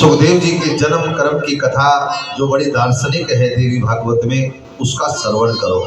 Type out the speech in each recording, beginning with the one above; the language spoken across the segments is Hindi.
सुखदेव जी के जन्म कर्म की कथा जो बड़ी दार्शनिक है देवी भागवत में, उसका श्रवण करो।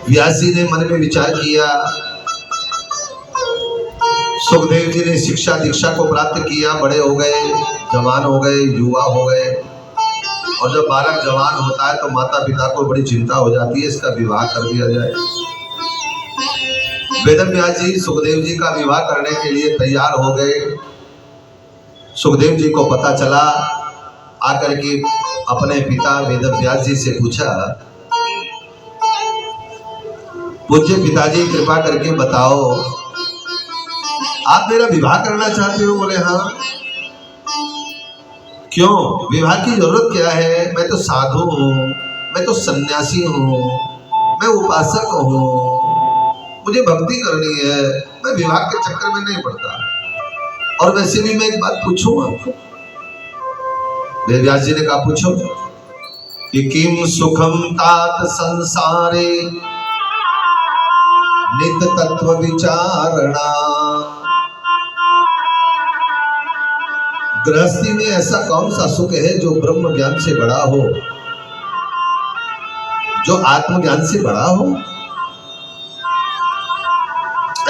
व्यास जी ने मन में विचार किया, सुखदेव जी ने शिक्षा दीक्षा को प्राप्त किया, बड़े हो गए, जवान हो गए, युवा हो गए, और जब बालक जवान होता है तो माता पिता को बड़ी चिंता हो जाती है, इसका विवाह कर दिया जाए। वेदव्यास जी सुखदेव जी का विवाह करने के लिए तैयार हो गए। सुखदेव जी को पता चला, आकर के अपने पिता वेदव्यास जी से पूछा, पूज्य पिताजी कृपा करके बताओ, आप मेरा विवाह करना चाहते हो? बोले हाँ। क्यों? विवाह की जरूरत क्या है? मैं तो साधु हूँ, मैं तो सन्यासी हूँ, मैं उपासक हूँ, मुझे भक्ति करनी है, मैं विवाह के चक्कर में नहीं पड़ता। और वैसे भी मैं एक बात पूछूं आपको। वेदव्यास जी ने कहा, पूछो। कि किम सुखम तात संसारे नित्य तत्व विचारणा। गृहस्थी में ऐसा कौन सा सुख है जो ब्रह्म ज्ञान से बड़ा हो, जो आत्मज्ञान से बड़ा हो?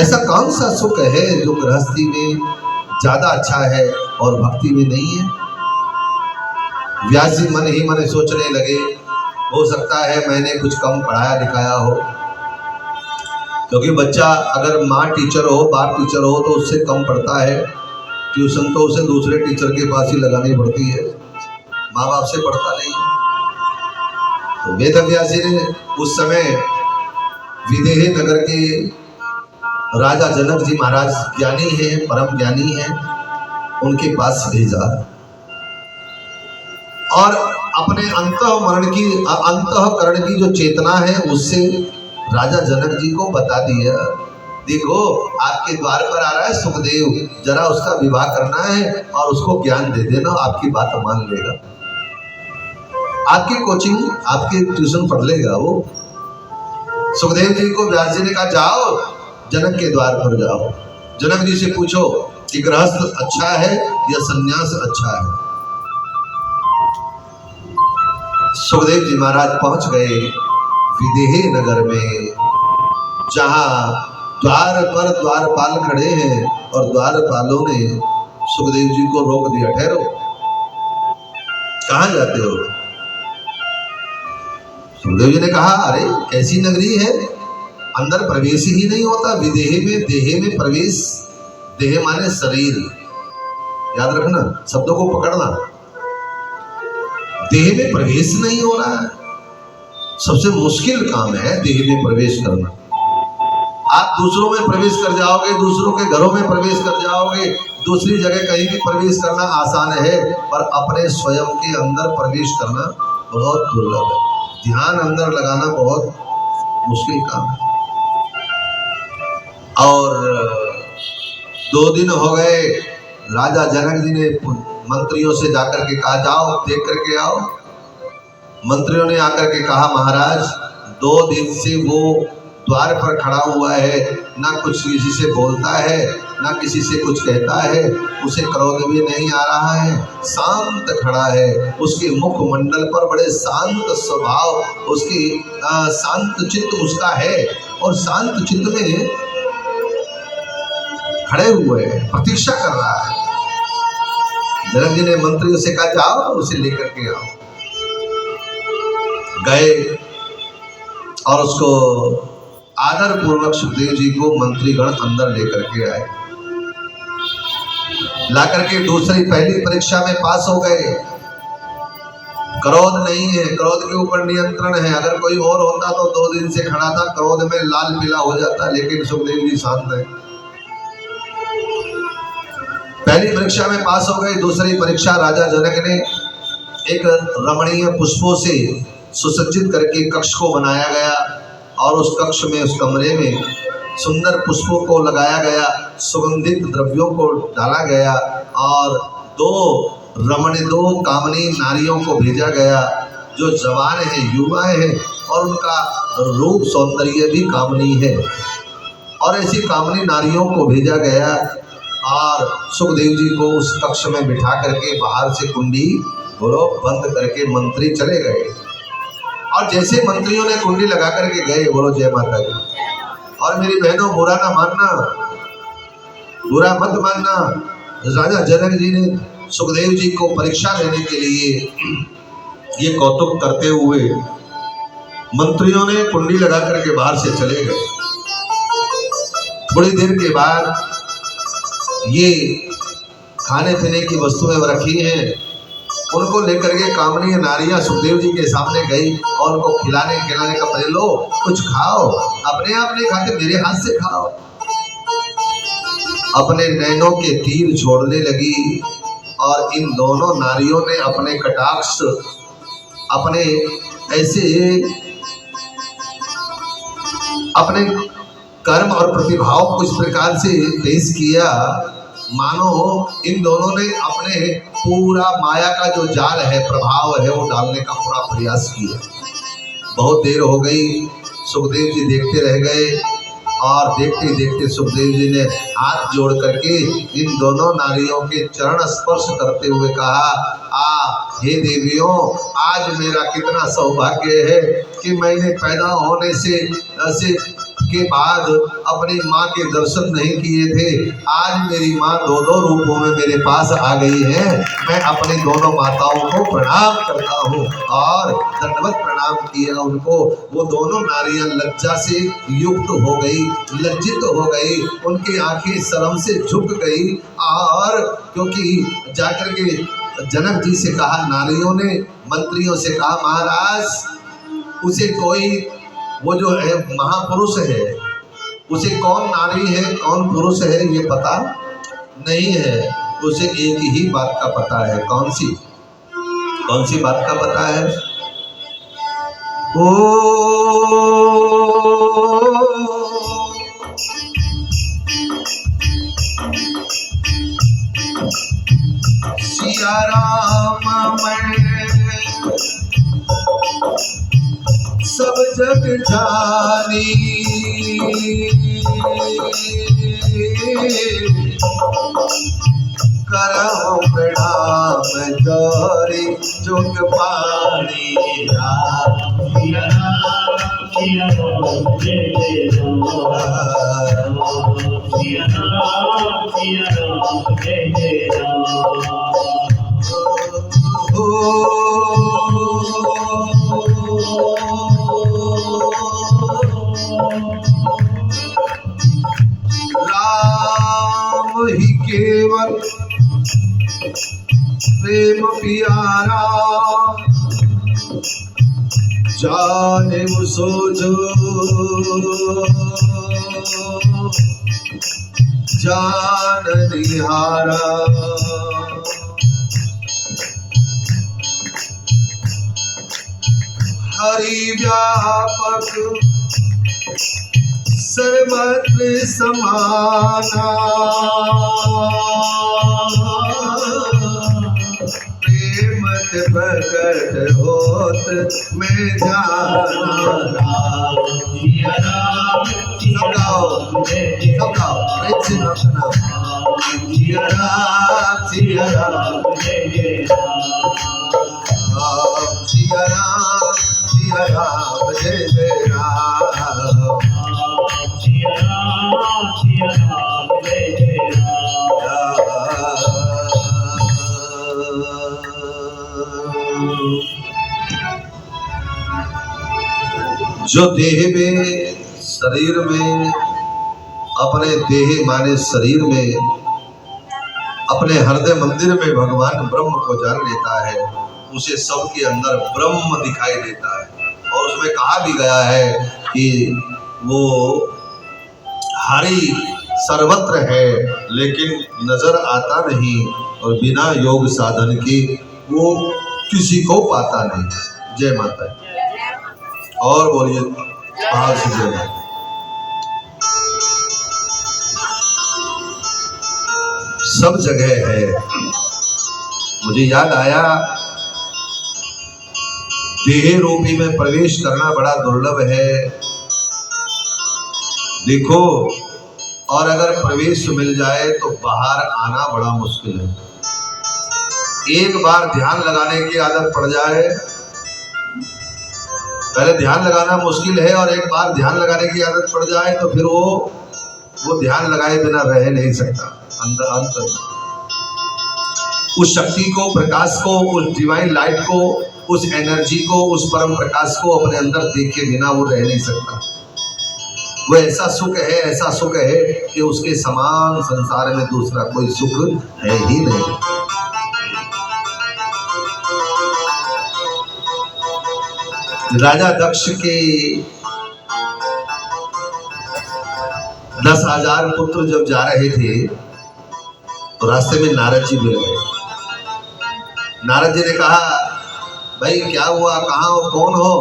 ऐसा कौन सा सुख है जो गृहस्थी में ज्यादा अच्छा है और भक्ति में नहीं है? व्यास जी मन ही मन सोचने लगे, हो सकता है मैंने कुछ कम पढ़ाया लिखाया हो, क्योंकि बच्चा अगर माँ टीचर हो, बाप टीचर हो तो उससे कम पढ़ता है। ट्यूशन तो उसे दूसरे टीचर के पास ही लगानी पड़ती है, माँ बाप से पढ़ता नहीं। तो वेदव्यास जी ने उस समय विदेह नगर के राजा जनक जी महाराज ज्ञानी हैं, परम ज्ञानी हैं, उनके पास भेजा और अपने अंतःकरण की जो चेतना है उससे राजा जनक जी को बता दिया, देखो आपके द्वार पर आ रहा है सुखदेव, जरा उसका विवाह करना है और उसको ज्ञान दे देना, आपकी बात मान लेगा, आपकी कोचिंग, आपके ट्यूशन पढ़ लेगा वो। सुखदेव जी को व्यास जी ने कहा, जाओ जनक के द्वार पर जाओ, जनक जी से पूछो कि गृहस्थ अच्छा है या सन्यास अच्छा है। सुखदेव जी महाराज पहुंच गए विदेह नगर में, जहां द्वार पर द्वारपाल खड़े हैं और द्वारपालों ने सुखदेव जी को रोक दिया, ठहरो, कहां जाते हो? सुखदेव जी ने कहा, अरे कैसी नगरी है, अंदर प्रवेश ही नहीं होता, विदेह में देह में प्रवेश, देह माने शरीर, याद रखना, शब्दों को पकड़ना, देह में प्रवेश नहीं हो रहा है, सबसे मुश्किल काम है देह में प्रवेश करना। आप दूसरों में प्रवेश कर जाओगे, दूसरों के घरों में प्रवेश कर जाओगे, दूसरी जगह कहीं भी प्रवेश करना आसान है, पर अपने स्वयं के अंदर प्रवेश करना बहुत दुर्लभ है, ध्यान अंदर लगाना बहुत मुश्किल काम है। और 2 दिन हो गए, राजा जनक जी ने मंत्रियों से जाकर के कहा, जाओ देख करके आओ। मंत्रियों ने आकर के कहा, महाराज 2 दिन से वो द्वार पर खड़ा हुआ है, ना कुछ किसी से बोलता है, ना किसी से कुछ कहता है, उसे क्रोध भी नहीं आ रहा है, शांत खड़ा है, उसके मुखमंडल पर बड़े शांत स्वभाव, उसकी शांत चित्त उसका है, और शांत चित्त में खड़े हुए हैं, प्रतीक्षा कर रहा है। जनक जी ने मंत्रियों से कहा, जाओ उसे लेकर के आओ। गए और उसको आदर पूर्वक सुखदेव जी को मंत्रीगण अंदर लेकर के आए, लाकर के पहली परीक्षा में पास हो गए। क्रोध नहीं है, क्रोध के ऊपर नियंत्रण है, अगर कोई और होता तो 2 दिन से खड़ा था, क्रोध में लाल पीला हो जाता, लेकिन सुखदेव जी शांत है। पहली परीक्षा में पास हो गए। दूसरी परीक्षा राजा जनक ने एक रमणीय पुष्पों से सुसज्जित करके कक्ष को बनाया गया, और उस कक्ष में, उस कमरे में सुंदर पुष्पों को लगाया गया, सुगंधित द्रव्यों को डाला गया, और 2 कामनी नारियों को भेजा गया, जो जवान है, युवा है, और उनका रूप सौंदर्य भी कामनी है, और ऐसी कामनी नारियों को भेजा गया। और सुखदेव जी को उस कक्ष में बिठा करके बाहर से कुंडी बोलो बंद करके मंत्री चले गए। और जैसे मंत्रियों ने कुंडी लगा करके गए, बोलो जय माता दी। और मेरी बहनों बुरा ना मानना, बुरा मत मानना, राजा जनक जी ने सुखदेव जी को परीक्षा लेने के लिए ये कौतुक करते हुए मंत्रियों ने कुंडी लगा करके बाहर से चले गए। थोड़ी देर के बाद ये खाने पीने की वस्तुएं रखी हैं, उनको लेकर के कामनीय नारियां सुखदेव जी के सामने गई और उनको खिलाने का पहले लो कुछ खाओ, अपने आप नहीं खाते मेरे हाथ से खाओ। अपने नैनों के तीर छोड़ने लगी और इन दोनों नारियों ने अपने कटाक्ष, अपने ऐसे अपने कर्म और प्रतिभाव को इस प्रकार से पेश किया मानो इन दोनों ने अपने पूरा माया का जो जाल है, प्रभाव है, वो डालने का पूरा प्रयास किया। बहुत देर हो गई, सुखदेव जी देखते रह गए और देखते देखते सुखदेव जी ने हाथ जोड़ करके इन दोनों नारियों के चरण स्पर्श करते हुए कहा, हे देवियों, आज मेरा कितना सौभाग्य है कि मैंने पैदा होने से के बाद अपनी माँ के दर्शन नहीं किए थे। आज मेरी माँ दो दो रूपों में मेरे पास आ गई है। मैं अपनी दोनों माताओं को प्रणाम करता हूँ और दंडवत प्रणाम किया उनको। वो दोनों नारियां लज्जा से युक्त हो गई, लज्जित हो गई, उनकी आंखें शर्म से झुक गई और क्योंकि जाकर के जनक जी से कहा, नारियों ने मंत्रियों से कहा, महाराज उसे कोई वो जो है महापुरुष है, उसे कौन नारी है कौन पुरुष है ये पता नहीं है, उसे एक ही बात का पता है। कौन सी बात का पता है? ओ सिया राम मैं सब जग जानी, करहु प्रणाम जोरी जुग पानी। राम सिया राम सिया राम जय जय राम, सिया राम जय जय राम। राम ही केवल प्रेम प्यारा, जाने वो सोझो जान निहारा। हरि व्यापक सर्वत्र समाना, प्रेमत प्रकट होत में जाना। सब गाओ सिया राम सिया राम जय जय राम, सिया राम जय जय राम, सिया राम जय जय राम। जो देह में शरीर में अपने देह माने शरीर में अपने हृदय मंदिर में भगवान ब्रह्म को जान लेता है, उसे सबके अंदर ब्रह्म दिखाई देता है। और उसमें कहा भी गया है कि वो हरि सर्वत्र है लेकिन नजर आता नहीं, और बिना योग साधन के वो किसी को पाता नहीं। जय माता दी। और बोलिए बाहर से जय माता। सब जगह है। मुझे याद आया, देह रूपी में प्रवेश करना बड़ा दुर्लभ है। देखो और अगर प्रवेश मिल जाए तो बाहर आना बड़ा मुश्किल है। एक बार ध्यान लगाने की आदत पड़ जाए, पहले ध्यान लगाना मुश्किल है और एक बार ध्यान लगाने की आदत पड़ जाए तो फिर वो ध्यान लगाए बिना रह नहीं सकता। अंदर अंतर उस शक्ति को, प्रकाश को, उस डिवाइन लाइट को, उस एनर्जी को, उस परम प्रकाश को अपने अंदर देखे बिना वो रह नहीं सकता। वो ऐसा सुख है, ऐसा सुख है कि उसके समान संसार में दूसरा कोई सुख है ही नहीं। राजा दक्ष के 10,000 पुत्र जब जा रहे थे तो रास्ते में नारद जी मिल गए। नारद जी ने कहा, भाई क्या हुआ, कहाँ हो, कौन हो?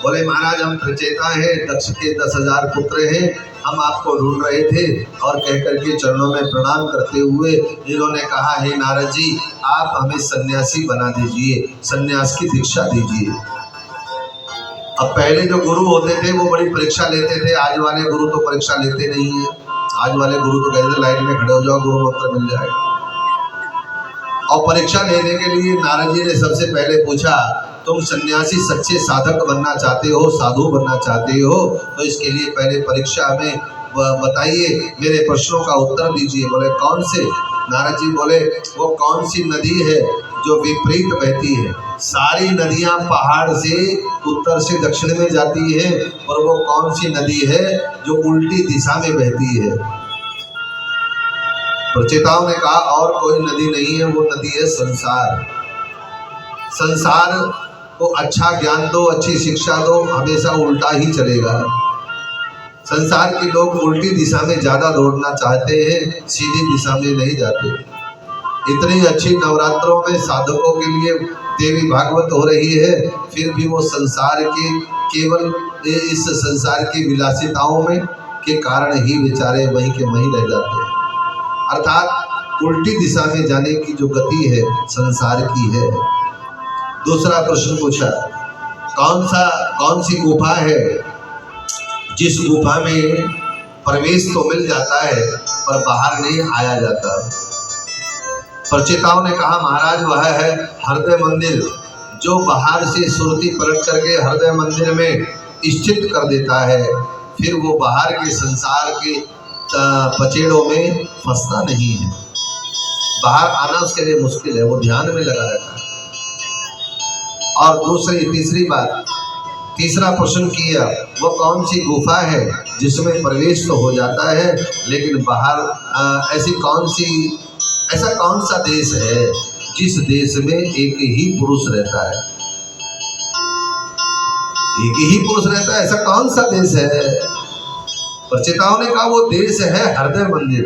बोले महाराज हम प्रचेता हैं, दक्ष के 10,000 पुत्र हैं, हम आपको ढूंढ रहे थे। और कह करके चरणों में प्रणाम करते हुए इन्होंने कहा, हे नारद जी आप हमें सन्यासी बना दीजिए, सन्यास की दीक्षा दीजिए। अब पहले जो गुरु होते थे वो बड़ी परीक्षा लेते थे, आज वाले गुरु तो परीक्षा लेते नहीं है। आज वाले गुरु तो कहते थे लाइन में खड़े हो जाओ, गुरु मंत्र मिल जाएगा। और परीक्षा लेने के लिए नारद जी ने सबसे पहले पूछा, तुम सन्यासी सच्चे साधक बनना चाहते हो, साधु बनना चाहते हो, तो इसके लिए पहले परीक्षा में बताइए, मेरे प्रश्नों का उत्तर दीजिए। बोले कौन से? नारद जी बोले वो कौन सी नदी है जो विपरीत बहती है? सारी नदियां पहाड़ से उत्तर से दक्षिण में जाती है, और वो कौन सी नदी है जो उल्टी दिशा में बहती है? प्रचेताओं ने कहा और कोई नदी नहीं है, वो नदी है संसार। संसार को अच्छा ज्ञान दो, अच्छी शिक्षा दो, हमेशा उल्टा ही चलेगा। संसार के लोग उल्टी दिशा में ज़्यादा दौड़ना चाहते हैं, सीधी दिशा में नहीं जाते। इतनी अच्छी नवरात्रों में साधकों के लिए देवी भागवत हो रही है, फिर भी वो संसार के केवल इस संसार की विलासिताओं में के कारण ही बेचारे वहीं के वहीं रह जाते हैं। अर्थात उल्टी दिशा में जाने की जो गति है संसार की है। दूसरा प्रश्न पूछा, कौन सी गुफा है जिस गुफा में प्रवेश तो मिल जाता है पर बाहर नहीं आया जाता? प्रचेताओं ने कहा महाराज वह है हृदय मंदिर, जो बाहर से सुरती पलट करके हृदय मंदिर में स्थित कर देता है, फिर वो बाहर के संसार के पचेड़ों में फंसता नहीं है। बाहर आना उसके लिए मुश्किल है, वो ध्यान में लगा रहता है। और तीसरा प्रश्न किया, वो कौन सी गुफा है जिसमें प्रवेश तो हो जाता है लेकिन बाहर ऐसा कौन सा देश है जिस देश में एक ही पुरुष रहता है? एक ही पुरुष रहता है, ऐसा कौन सा देश है? प्रचेताओं ने कहा वो देश है हृदय मंदिर।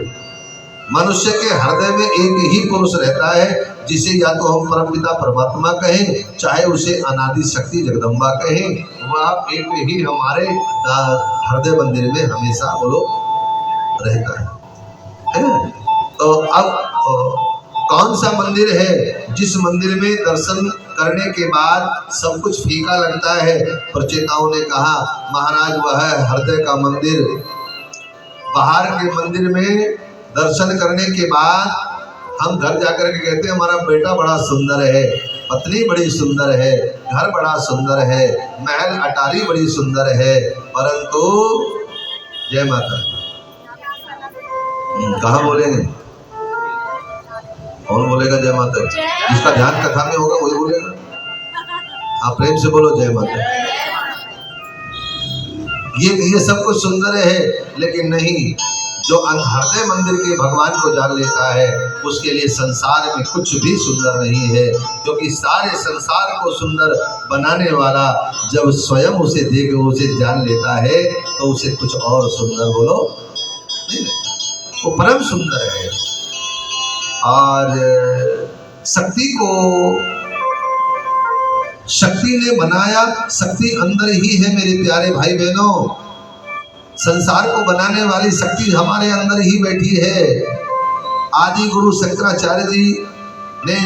मनुष्य के हृदय में एक ही पुरुष रहता है, जिसे या तो हम परमपिता परमात्मा कहें, चाहे उसे अनादि शक्ति जगदम्बा कहें, वह एक ही हमारे हृदय मंदिर में हमेशा वो लोग रहता है। तो अब कौन सा मंदिर है जिस मंदिर में दर्शन करने के बाद सब कुछ फीका लगता है? प्रचेताओं ने कहा महाराज वह है हृदय का मंदिर। बाहर के मंदिर में दर्शन करने के बाद हम घर जाकर के कहते हैं हमारा बेटा बड़ा सुंदर है, पत्नी बड़ी सुंदर है, घर बड़ा सुंदर है, महल अटारी बड़ी सुंदर है, परंतु जय माता कहाँ बोलेंगे? कौन बोलेगा जय माता? जिसका ध्यान कथा में होगा वही बोलेगा। आप प्रेम से बोलो जय माता। ये सब कुछ सुंदर है, लेकिन नहीं, जो हृदय मंदिर के भगवान को जान लेता है उसके लिए संसार में कुछ भी सुंदर नहीं है, क्योंकि सारे संसार को सुंदर बनाने वाला जब स्वयं उसे देख उसे जान लेता है तो उसे कुछ और सुंदर बोलो नहीं लगता, वो परम सुंदर है। और शक्ति ने बनाया, शक्ति अंदर ही है मेरे प्यारे भाई बहनों। संसार को बनाने वाली शक्ति हमारे अंदर ही बैठी है। आदि गुरु शंकराचार्य जी ने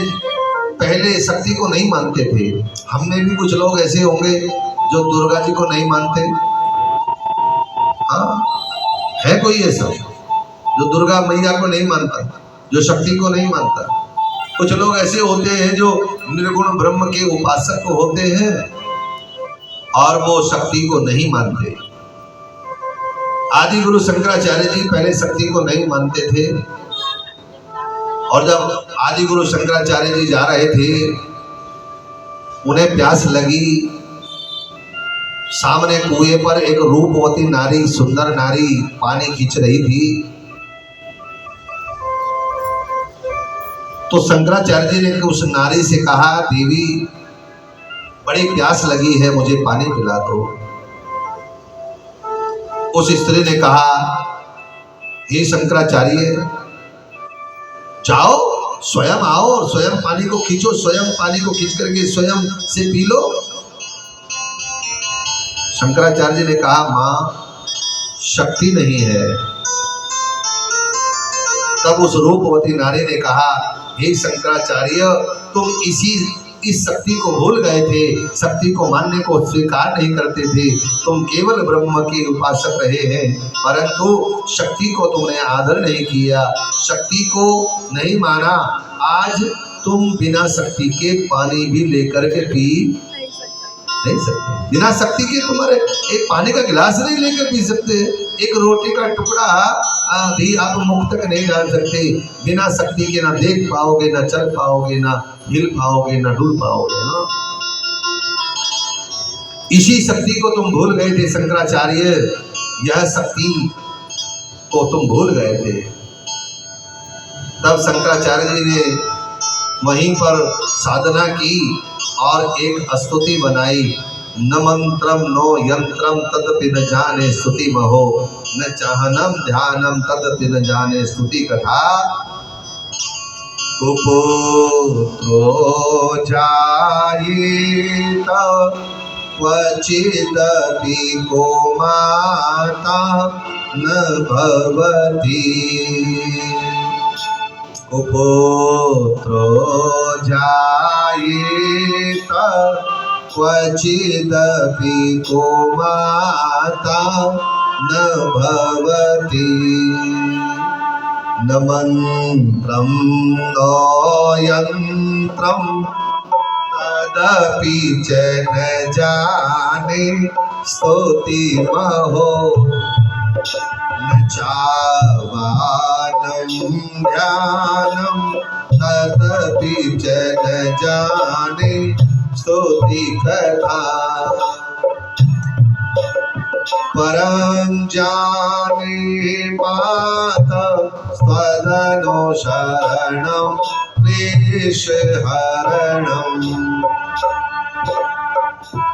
पहले शक्ति को नहीं मानते थे। हम में भी कुछ लोग ऐसे होंगे जो दुर्गा जी को नहीं मानते। हाँ, है कोई ऐसा? जो दुर्गा मैया को नहीं मानता, जो शक्ति को नहीं मानता। कुछ लोग ऐसे होते हैं जो निर्गुण ब्रह्म के उपासक होते हैं और वो शक्ति को नहीं मानते। आदि गुरु शंकराचार्य जी पहले शक्ति को नहीं मानते थे और जब आदि गुरु शंकराचार्य जी जा रहे थे, उन्हें प्यास लगी। सामने कुएं पर एक रूपवती नारी, सुंदर नारी पानी खींच रही थी। तो शंकराचार्य जी ने उस नारी से कहा, देवी बड़ी प्यास लगी है, मुझे पानी पिला दो। उस स्त्री ने कहा, हे शंकराचार्य, जाओ स्वयं आओ और स्वयं पानी को खींचो, स्वयं पानी को खींच करके स्वयं से पी लो। शंकराचार्य जी ने कहा, मां शक्ति नहीं है। तब उस रूपवती नारी ने कहा, हे शंकराचार्य, तुम इस शक्ति को भूल गए थे, शक्ति को मानने को स्वीकार नहीं करते थे। तुम केवल ब्रह्म के उपासक रहे हैं, परंतु शक्ति को तुमने आदर नहीं किया, शक्ति को नहीं माना। आज तुम बिना शक्ति के पानी भी लेकर के पी नहीं सकते। बिना शक्ति के तुम्हारे एक पानी का गिलास नहीं लेकर पी सकते, एक रोटी का टुकड़ा भी आप मुख तक नहीं डाल सकते। बिना शक्ति के ना देख पाओगे, ना चल पाओगे, ना हिल पाओगे, ना डुल पाओगे ना। इसी शक्ति को तुम भूल गए थे शंकराचार्य, यह शक्ति को तुम भूल गए थे। तब शंकराचार्य जी ने वहीं पर साधना की और एक स्तुति बनाई। न मंत्रम नो यंत्रम तदपि न जाने स्तुति महो, न चाहनम ध्यानम तदपि न जाने स्तुति कथा। कुपुत्रो जायेत क्वचिदपि को माता न भवति। कुपुत्रो जायेत क्वचिदपि को माता न भवति। न मंत्रं न यंत्रं तदपि च न जाने स्तुति महो, न चावानं ध्यानं तदपि च न जाने स्तुति कथा। परं जाने माता स्वदनो शरणं क्लेशहरणं।